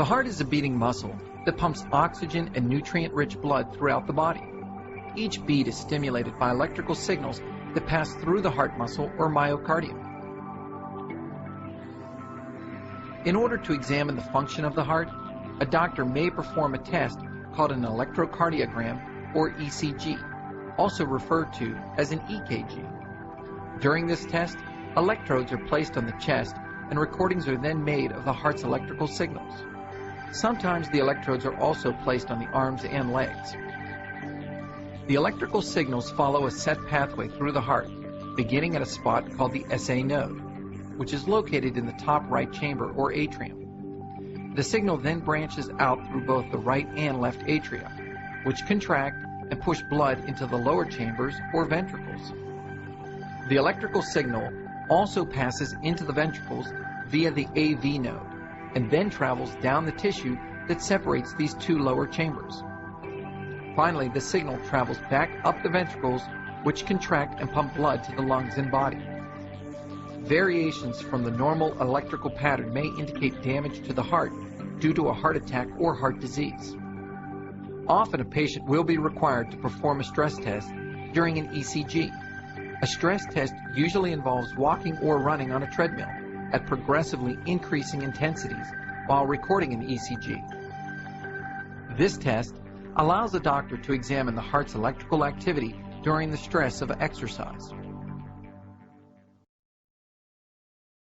The heart is a beating muscle that pumps oxygen and nutrient-rich blood throughout the body. Each beat is stimulated by electrical signals that pass through the heart muscle or myocardium. In order to examine the function of the heart, a doctor may perform a test called an electrocardiogram or ECG, also referred to as an EKG. During this test, electrodes are placed on the chest and recordings are then made of the heart's electrical signals. Sometimes the electrodes are also placed on the arms and legs. The electrical signals follow a set pathway through the heart, beginning at a spot called the SA node, which is located in the top right chamber or atrium. The signal then branches out through both the right and left atria, which contract and push blood into the lower chambers or ventricles. The electrical signal also passes into the ventricles via the AV node and then travels down the tissue that separates these two lower chambers. Finally, the signal travels back up the ventricles, which contract and pump blood to the lungs and body. Variations from the normal electrical pattern may indicate damage to the heart due to a heart attack or heart disease. Often a patient will be required to perform a stress test during an ECG. A stress test usually involves walking or running on a treadmill at progressively increasing intensities while recording an ECG. This test allows the doctor to examine the heart's electrical activity during the stress of exercise.